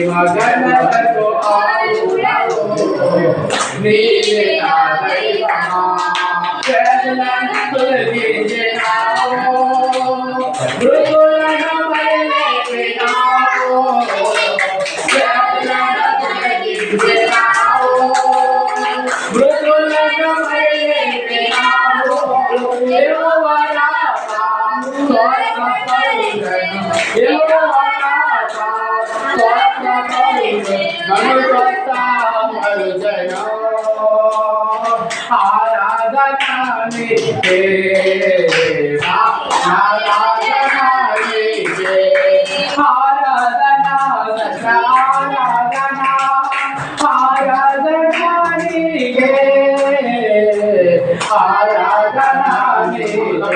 మగనతో నీవే నా దైవమా వేదనను తొలగించినావు మృదులను బయలుపెట్టినావు వేదనను తొలగించినావు మృదులను బయలుపెట్టినావు యెహోవా రాఫా ఆరాధనా నీకే ఆరాధనా నీకే ఆరాధనా ఆరాధనా ఆరాధనా నీకే ఆరాధనా నీకే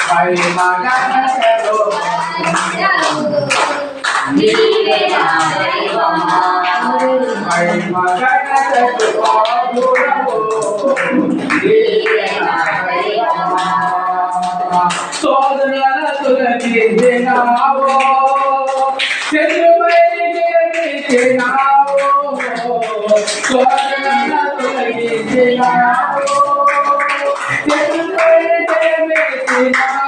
పై మగనతో నీవే నా దైవమా పై మగనతో ఆదురవు నీవే నా దైవమా సోదరులను తొలగించినావు శత్రుపై జయించినావు సోదరులను తొలగించినావు శత్రుపై జయించినావు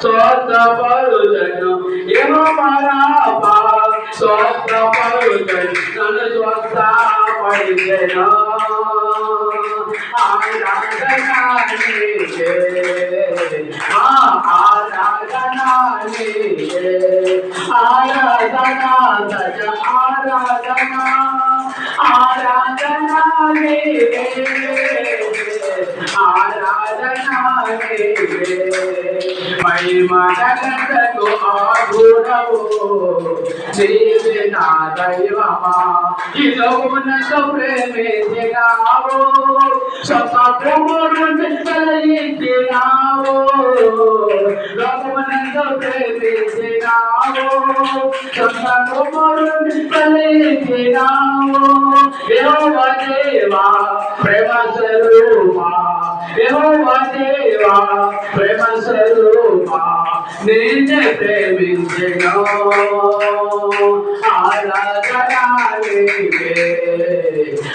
స్వస్థపరులను యెహోవా రాఫా స్వస్థపరులను నన్ను స్వస్థపరిచెను ఆరాధనా నీకే ఆరాధనా నీకే ఆరాధనా సజ ఆరాధనా ఆరాధనా నీకే ఆరాధనా నీకే మహిమగణతకు ఆధురవు నీవే నా దైవమా ఈ లోకమునందు ప్రేమించినావు సత్యమును కలిగించినావు లోకమునందు ప్రేమించినావు సత్యమును కలిగించినావు యెహోవా దేవా ప్రేమ స్వరూపా యెహోవా దేవా ప్రేమ స్వరూపా నిన్నే ప్రేమించెను ఆరాధనా నీకే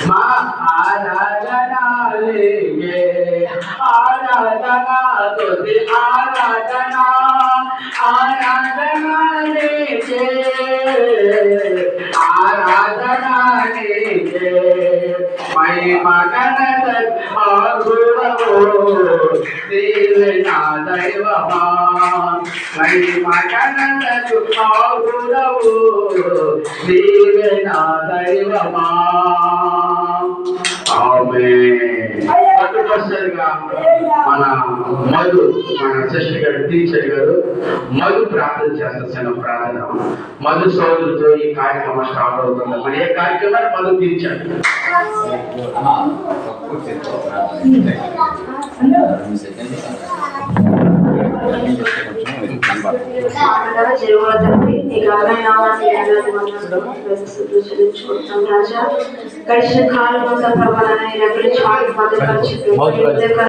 మా ఆరాధనా నీకే ఆరాధనా స్తుతి ఆరాధనా ఆరాధనా నీకే ఆరాధనా నీకే మహిమగణతకు ఆధురవు నీవే నా దైవమా మహిమగణతకు ఆధురవు నీవే నా దైవమా ఆమేన్. మొట్టమొదటిసారిగా మన సిస్టర్ గారు టీచర్ గారు మధు ప్రార్థన చేస్తారు. చిన్న ప్రార్థన మధు సోదరులతో ఈ కార్యక్రమం స్టార్ట్ అవుతుంది. మరి ఏ కార్యక్రమాన్ని మధు తీర్చాడు. గడిచిన కాలం ప్రభావాన్ని